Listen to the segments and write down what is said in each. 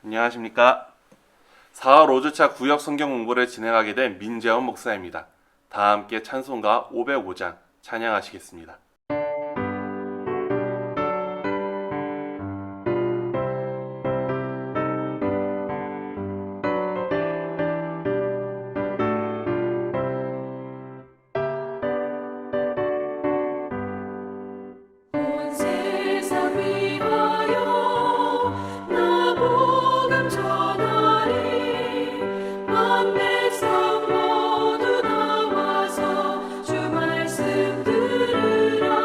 안녕하십니까. 4월 5주차 구역 성경 공부를 진행하게 된 민재원 목사입니다. 다 함께 찬송가 505장 찬양하시겠습니다. 온 세상 위하여 나 복음 전하리. 만 백성 모두 나와서 주 말씀 들으라.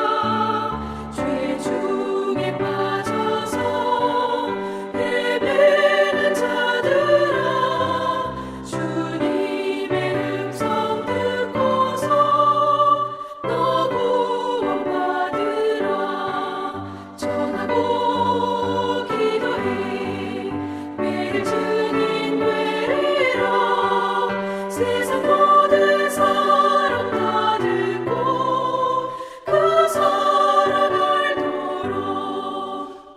죄 중에 빠져서 헤매는 자들아, 주님의 음성 듣고서 너 구원받으라. 전하고 기도해 매일 증인 되리라. 세상 모든 사람 다 듣고 그 사랑 알도록.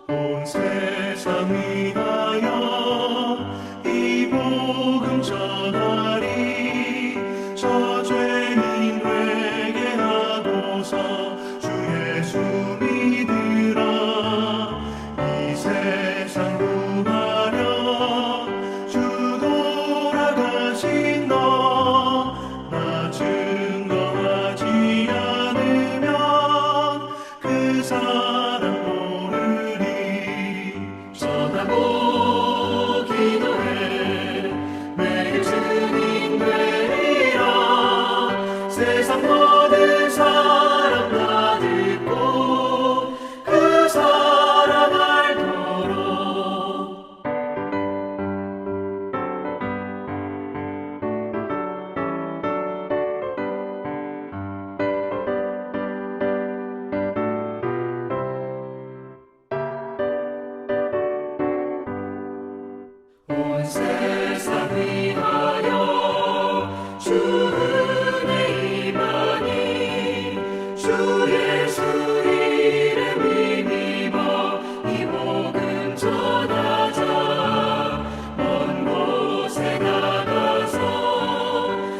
온 세상 위하여 이 복음 전하리. 저 죄인 되게 하고서 주 예수 믿으라. 이 세상 구하려 주 돌아가신 너나 증거하지 않으면 그 사람 모르리. 전하고 기도해 매일 증인 되리라. 세상 모든 사람 다 듣고 그 사랑 알도록. 온 세상 위하여 주 은혜 임하니. 주 예수 이름 힘입어 이 복음 전하자. 먼 곳에 나가서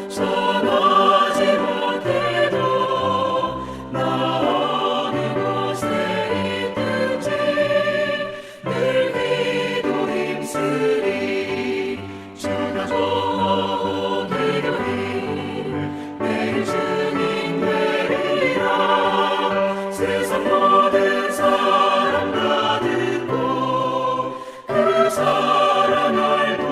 전하지 못해도 나 어느 곳에 있든지 늘 기도 힘쓰리. 주가 전하고 기도해 매일 증인 되리라. 세상 모든 사람 다 듣고 그 사랑 알도록.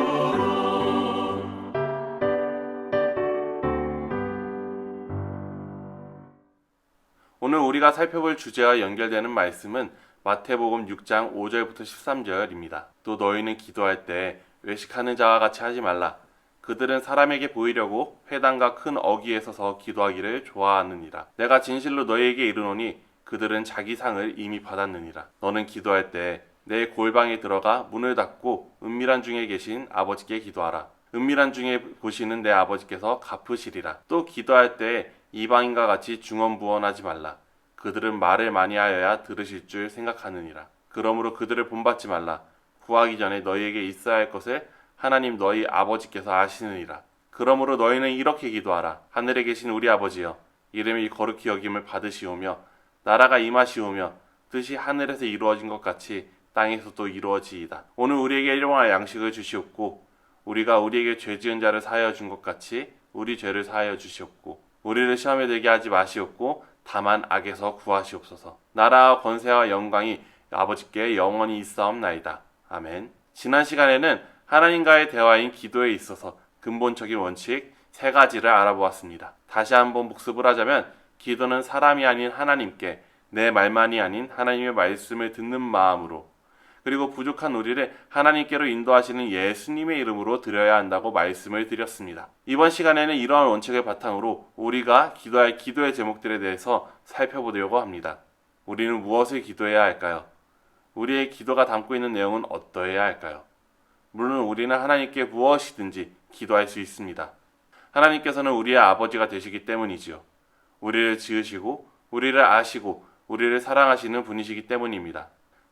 오늘 우리가 살펴볼 주제와 연결되는 말씀은 마태복음 6장 5절부터 13절입니다. 또 너희는 기도할 때 외식하는 자와 같이 하지 말라. 그들은 사람에게 보이려고 회당과 큰 어귀에 서서 기도하기를 좋아하느니라. 내가 진실로 너희에게 이르노니 그들은 자기 상을 이미 받았느니라. 너는 기도할 때 내 골방에 들어가 문을 닫고 은밀한 중에 계신 아버지께 기도하라. 은밀한 중에 보시는 내 아버지께서 갚으시리라. 또 기도할 때 이방인과 같이 중언부언하지 말라. 그들은 말을 많이 하여야 들으실 줄 생각하느니라. 그러므로 그들을 본받지 말라. 구하기 전에 너희에게 있어야 할 것을 하나님 너희 아버지께서 아시느니라. 그러므로 너희는 이렇게 기도하라. 하늘에 계신 우리 아버지여, 이름이 거룩히 여김을 받으시오며 나라가 임하시오며 뜻이 하늘에서 이루어진 것 같이 땅에서도 이루어지이다. 오늘 우리에게 일용할 양식을 주시옵고 우리가 우리에게 죄 지은 자를 사하여 준 것 같이 우리 죄를 사하여 주시옵고 우리를 시험에 들게 하지 마시옵고 다만 악에서 구하시옵소서. 나라와 권세와 영광이 아버지께 영원히 있사옵나이다. 아멘. 지난 시간에는 하나님과의 대화인 기도에 있어서 근본적인 원칙 3가지를 알아보았습니다. 다시 한번 복습을 하자면 기도는 사람이 아닌 하나님께 내 말만이 아닌 하나님의 말씀을 듣는 마음으로, 그리고 부족한 우리를 하나님께로 인도하시는 예수님의 이름으로 드려야 한다고 말씀을 드렸습니다. 이번 시간에는 이러한 원칙을 바탕으로 우리가 기도할 기도의 제목들에 대해서 살펴보려고 합니다. 우리는 무엇을 기도해야 할까요? 우리의 기도가 담고 있는 내용은 어떠해야 할까요? 물론 우리는 하나님께 무엇이든지 기도할 수 있습니다. 하나님께서는 우리의 아버지가 되시기 때문이지요. 우리를 지으시고 우리를 아시고 우리를 사랑하시는 분이시기 때문입니다.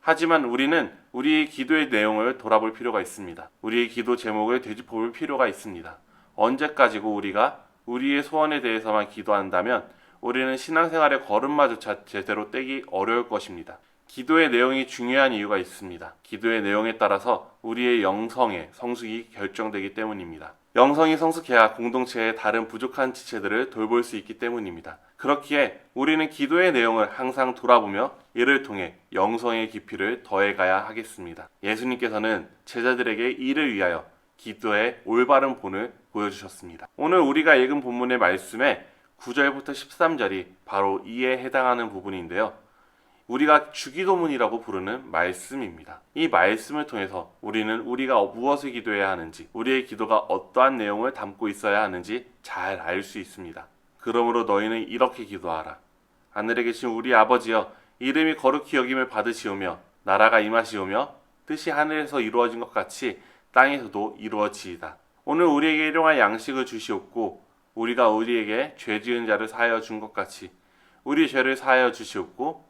하지만 우리는 우리의 기도의 내용을 돌아볼 필요가 있습니다. 우리의 기도 제목을 되짚어볼 필요가 있습니다. 언제까지고 우리가 우리의 소원에 대해서만 기도한다면 우리는 신앙생활의 걸음마조차 제대로 떼기 어려울 것입니다. 기도의 내용이 중요한 이유가 있습니다. 기도의 내용에 따라서 우리의 영성의 성숙이 결정되기 때문입니다. 영성이 성숙해야 공동체의 다른 부족한 지체들을 돌볼 수 있기 때문입니다. 그렇기에 우리는 기도의 내용을 항상 돌아보며 이를 통해 영성의 깊이를 더해가야 하겠습니다. 예수님께서는 제자들에게 이를 위하여 기도의 올바른 본을 보여주셨습니다. 오늘 우리가 읽은 본문의 말씀에 9절부터 13절이 바로 이에 해당하는 부분인데요. 우리가 주기도문이라고 부르는 말씀입니다. 이 말씀을 통해서 우리는 우리가 무엇을 기도해야 하는지, 우리의 기도가 어떠한 내용을 담고 있어야 하는지 잘 알 수 있습니다. 그러므로 너희는 이렇게 기도하라. 하늘에 계신 우리 아버지여, 이름이 거룩히 여김을 받으시오며 나라가 임하시오며 뜻이 하늘에서 이루어진 것 같이 땅에서도 이루어지이다. 오늘 우리에게 일용할 양식을 주시옵고 우리가 우리에게 죄 지은 자를 사하여 준 것 같이 우리 죄를 사하여 주시옵고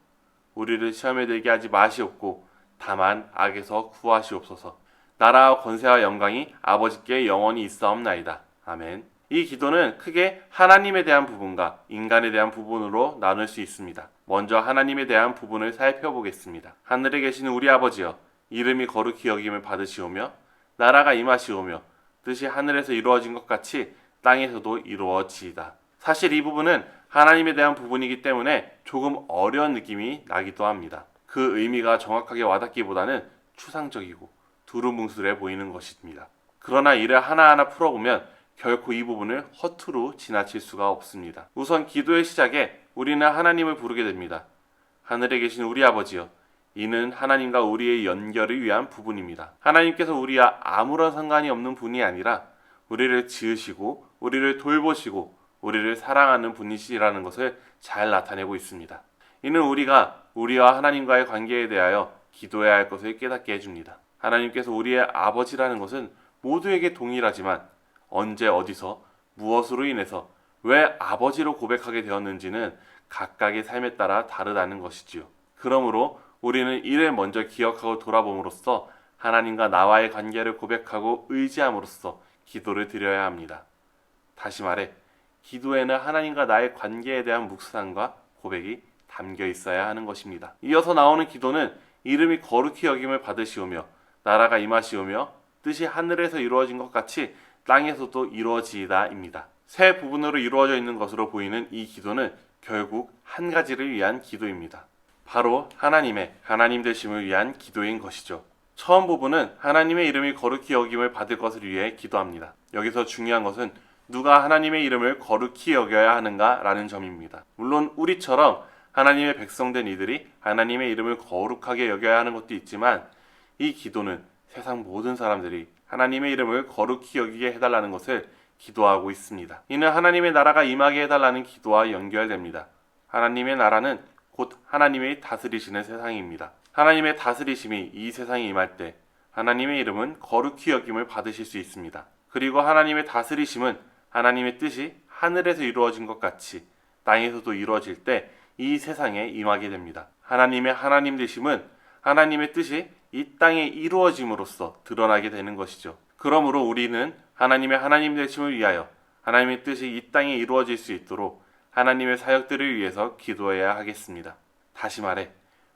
우리를 시험에 들게 하지 마시옵고 다만 악에서 구하시옵소서. 나라와 권세와 영광이 아버지께 영원히 있사옵나이다. 아멘. 이 기도는 크게 하나님에 대한 부분과 인간에 대한 부분으로 나눌 수 있습니다. 먼저 하나님에 대한 부분을 살펴보겠습니다. 하늘에 계신 우리 아버지여, 이름이 거룩히 여김을 받으시오며 나라가 임하시오며 뜻이 하늘에서 이루어진 것 같이 땅에서도 이루어지이다. 사실 이 부분은 하나님에 대한 부분이기 때문에 조금 어려운 느낌이 나기도 합니다. 그 의미가 정확하게 와닿기보다는 추상적이고 두루뭉술해 보이는 것입니다. 그러나 이를 하나하나 풀어보면 결코 이 부분을 허투루 지나칠 수가 없습니다. 우선 기도의 시작에 우리는 하나님을 부르게 됩니다. 하늘에 계신 우리 아버지여, 이는 하나님과 우리의 연결을 위한 부분입니다. 하나님께서 우리와 아무런 상관이 없는 분이 아니라 우리를 지으시고 우리를 돌보시고 우리를 사랑하는 분이시라는 것을 잘 나타내고 있습니다. 이는 우리가 우리와 하나님과의 관계에 대하여 기도해야 할 것을 깨닫게 해줍니다. 하나님께서 우리의 아버지라는 것은 모두에게 동일하지만 언제 어디서 무엇으로 인해서 왜 아버지로 고백하게 되었는지는 각각의 삶에 따라 다르다는 것이지요. 그러므로 우리는 이를 먼저 기억하고 돌아봄으로써 하나님과 나와의 관계를 고백하고 의지함으로써 기도를 드려야 합니다. 다시 말해 기도에는 하나님과 나의 관계에 대한 묵상과 고백이 담겨 있어야 하는 것입니다. 이어서 나오는 기도는 이름이 거룩히 여김을 받으시오며 나라가 임하시오며 뜻이 하늘에서 이루어진 것 같이 땅에서도 이루어지이다입니다. 세 부분으로 이루어져 있는 것으로 보이는 이 기도는 결국 한 가지를 위한 기도입니다. 바로 하나님 되심을 위한 기도인 것이죠. 처음 부분은 하나님의 이름이 거룩히 여김을 받을 것을 위해 기도합니다. 여기서 중요한 것은 누가 하나님의 이름을 거룩히 여겨야 하는가 라는 점입니다. 물론 우리처럼 하나님의 백성된 이들이 하나님의 이름을 거룩하게 여겨야 하는 것도 있지만 이 기도는 세상 모든 사람들이 하나님의 이름을 거룩히 여기게 해달라는 것을 기도하고 있습니다. 이는 하나님의 나라가 임하게 해달라는 기도와 연결됩니다. 하나님의 나라는 곧 하나님의 다스리시는 세상입니다. 하나님의 다스리심이 이 세상에 임할 때 하나님의 이름은 거룩히 여김을 받으실 수 있습니다. 그리고 하나님의 다스리심은 하나님의 뜻이 하늘에서 이루어진 것 같이 땅에서도 이루어질 때 이 세상에 임하게 됩니다. 하나님의 하나님 되심은 하나님의 뜻이 이 땅에 이루어짐으로써 드러나게 되는 것이죠. 그러므로 우리는 하나님의 하나님 되심을 위하여 하나님의 뜻이 이 땅에 이루어질 수 있도록 하나님의 사역들을 위해서 기도해야 하겠습니다. 다시 말해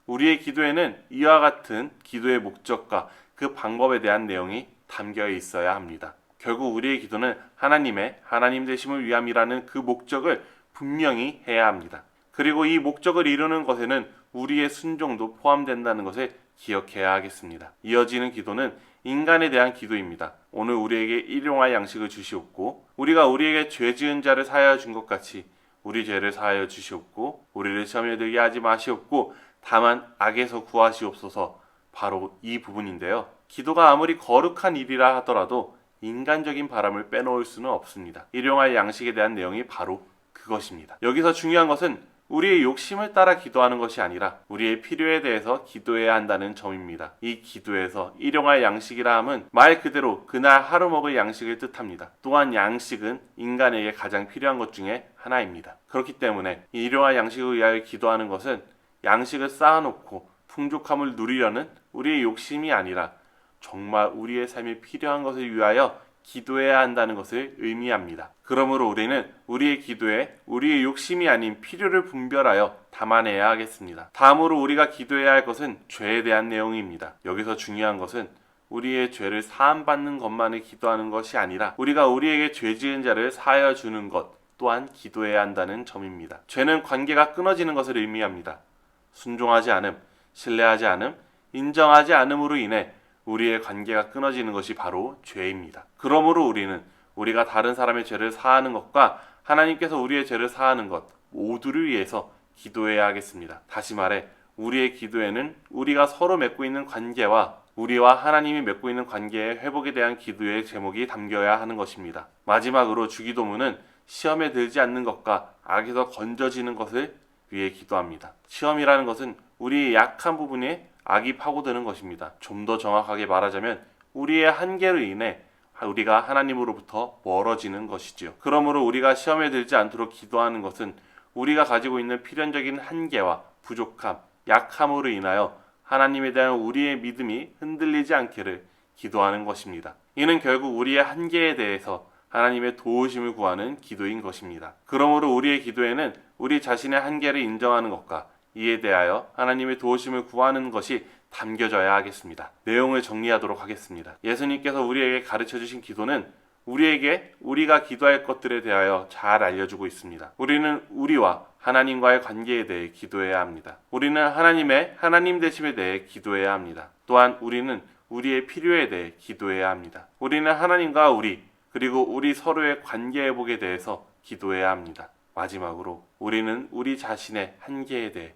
우리의 기도에는 이와 같은 기도의 목적과 그 방법에 대한 내용이 담겨 있어야 합니다. 결국 우리의 기도는 하나님 되심을 위함이라는 그 목적을 분명히 해야 합니다. 그리고 이 목적을 이루는 것에는 우리의 순종도 포함된다는 것을 기억해야 하겠습니다. 이어지는 기도는 인간에 대한 기도입니다. 오늘 우리에게 일용할 양식을 주시옵고 우리가 우리에게 죄 지은 자를 사하여 준 것 같이 우리 죄를 사하여 주시옵고 우리를 시험에 들게 하지 마시옵고 다만 악에서 구하시옵소서. 바로 이 부분인데요. 기도가 아무리 거룩한 일이라 하더라도 인간적인 바람을 빼놓을 수는 없습니다. 일용할 양식에 대한 내용이 바로 그것입니다. 여기서 중요한 것은 우리의 욕심을 따라 기도하는 것이 아니라 우리의 필요에 대해서 기도해야 한다는 점입니다. 이 기도에서 일용할 양식이라 함은 말 그대로 그날 하루 먹을 양식을 뜻합니다. 또한 양식은 인간에게 가장 필요한 것 중에 하나입니다. 그렇기 때문에 일용할 양식을 위하여 기도하는 것은 양식을 쌓아놓고 풍족함을 누리려는 우리의 욕심이 아니라 정말 우리의 삶에 필요한 것을 위하여 기도해야 한다는 것을 의미합니다. 그러므로 우리는 우리의 기도에 우리의 욕심이 아닌 필요를 분별하여 담아내야 하겠습니다. 다음으로 우리가 기도해야 할 것은 죄에 대한 내용입니다. 여기서 중요한 것은 우리의 죄를 사함받는 것만을 기도하는 것이 아니라 우리가 우리에게 죄 지은 자를 사하여 주는 것 또한 기도해야 한다는 점입니다. 죄는 관계가 끊어지는 것을 의미합니다. 순종하지 않음, 신뢰하지 않음, 인정하지 않음으로 인해 우리의 관계가 끊어지는 것이 바로 죄입니다. 그러므로 우리는 우리가 다른 사람의 죄를 사하는 것과 하나님께서 우리의 죄를 사하는 것 모두를 위해서 기도해야 하겠습니다. 다시 말해 우리의 기도에는 우리가 서로 맺고 있는 관계와 우리와 하나님이 맺고 있는 관계의 회복에 대한 기도의 제목이 담겨야 하는 것입니다. 마지막으로 주기도문은 시험에 들지 않는 것과 악에서 건져지는 것을 위해 기도합니다. 시험이라는 것은 우리의 약한 부분에 악이 파고드는 것입니다. 좀 더 정확하게 말하자면 우리의 한계로 인해 우리가 하나님으로부터 멀어지는 것이지요. 그러므로 우리가 시험에 들지 않도록 기도하는 것은 우리가 가지고 있는 필연적인 한계와 부족함, 약함으로 인하여 하나님에 대한 우리의 믿음이 흔들리지 않기를 기도하는 것입니다. 이는 결국 우리의 한계에 대해서 하나님의 도우심을 구하는 기도인 것입니다. 그러므로 우리의 기도에는 우리 자신의 한계를 인정하는 것과 이에 대하여 하나님의 도우심을 구하는 것이 담겨져야 하겠습니다. 내용을 정리하도록 하겠습니다. 예수님께서 우리에게 가르쳐 주신 기도는 우리에게 우리가 기도할 것들에 대하여 잘 알려주고 있습니다. 우리는 우리와 하나님과의 관계에 대해 기도해야 합니다. 우리는 하나님의 하나님 되심에 대해 기도해야 합니다. 또한 우리는 우리의 필요에 대해 기도해야 합니다. 우리는 하나님과 그리고 우리 서로의 관계 회복에 대해서 기도해야 합니다. 마지막으로 우리는 우리 자신의 한계에 대해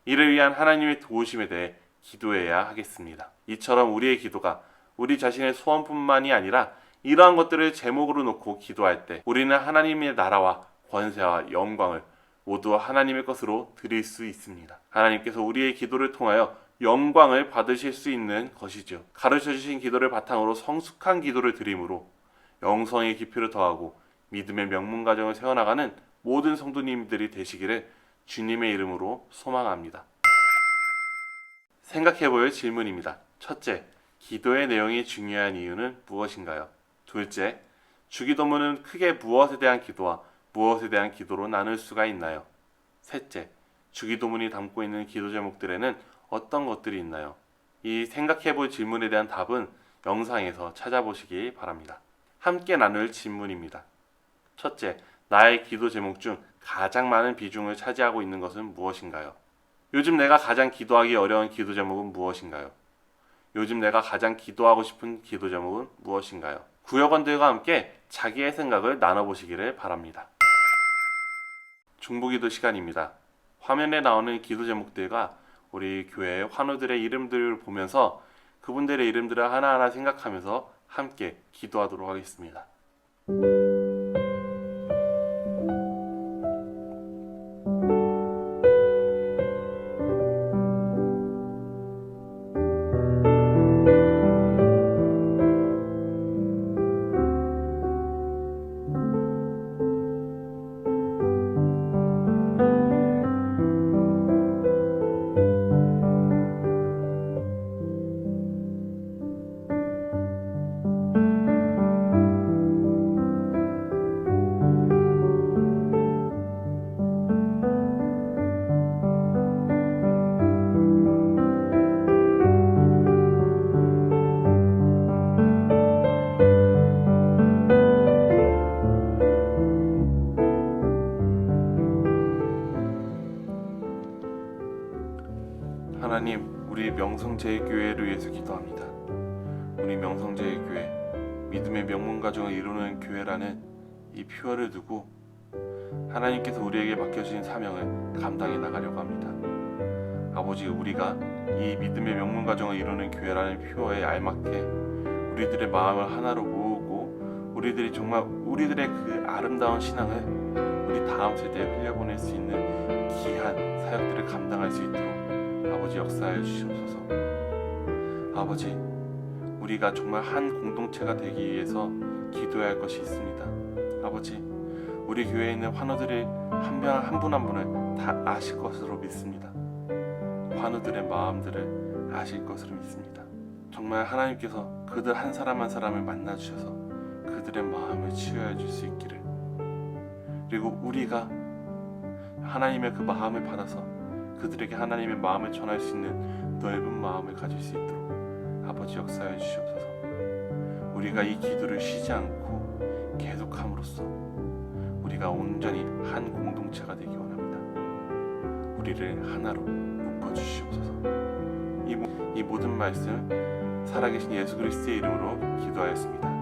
이를 위한 하나님의 도우심에 대해 기도해야 하겠습니다. 이처럼 우리의 기도가 우리 자신의 소원뿐만이 아니라 이러한 것들을 제목으로 놓고 기도할 때 우리는 하나님의 나라와 권세와 영광을 모두 하나님의 것으로 드릴 수 있습니다. 하나님께서 우리의 기도를 통하여 영광을 받으실 수 있는 것이죠. 가르쳐 주신 기도를 바탕으로 성숙한 기도를 드림으로 영성의 깊이를 더하고 믿음의 명문 가정을 세워나가는 모든 성도님들이 되시기를 주님의 이름으로 소망합니다. 생각해볼 질문입니다. 첫째, 기도의 내용이 중요한 이유는 무엇인가요? 둘째, 주기도문은 크게 무엇에 대한 기도와 무엇에 대한 기도로 나눌 수가 있나요? 셋째, 주기도문이 담고 있는 기도 제목들에는 어떤 것들이 있나요? 이 생각해볼 질문에 대한 답은 영상에서 찾아보시기 바랍니다. 함께 나눌 질문입니다. 첫째, 나의 기도 제목 중 가장 많은 비중을 차지하고 있는 것은 무엇인가요? 요즘 내가 가장 기도하기 어려운 기도 제목은 무엇인가요? 요즘 내가 가장 기도하고 싶은 기도 제목은 무엇인가요? 구역원들과 함께 자기의 생각을 나눠보시기를 바랍니다. 중보기도 시간입니다. 화면에 나오는 기도 제목들과 우리 교회의 환우들의 이름들을 보면서 그분들의 이름들을 하나하나 생각하면서 함께 기도하도록 하겠습니다. 하나님, 우리 명성제일교회를 위해서 기도합니다. 우리 명성제일교회, 믿음의 명문가정을 이루는 교회라는 이 표어를 두고 하나님께서 우리에게 맡겨주신 사명을 감당해 나가려고 합니다. 아버지, 우리가 이 믿음의 명문가정을 이루는 교회라는 표어에 알맞게 우리들의 마음을 하나로 모으고 우리들이 정말 우리들의 그 아름다운 신앙을 우리 다음 세대에 흘려보낼 수 있는 귀한 사역들을 감당할 수 있도록 아버지 역사해 주시옵소서. 아버지, 우리가 정말 한 공동체가 되기 위해서 기도해야 할 것이 있습니다. 아버지, 우리 교회에 있는 환우들이 한 분 한 분을 다 아실 것으로 믿습니다. 환우들의 마음들을 아실 것으로 믿습니다. 정말 하나님께서 그들 한 사람 한 사람을 만나 주셔서 그들의 마음을 치유해 줄 수 있기를, 그리고 우리가 하나님의 그 마음을 받아서 그들에게 하나님의 마음을 전할 수 있는 넓은 마음을 가질 수 있도록 아버지 역사해 주시옵소서. 우리가 이 기도를 쉬지 않고 계속함으로써 우리가 온전히 한 공동체가 되기 원합니다. 우리를 하나로 묶어 주시옵소서. 이 모든 말씀 살아계신 예수 그리스도의 이름으로 기도하였습니다.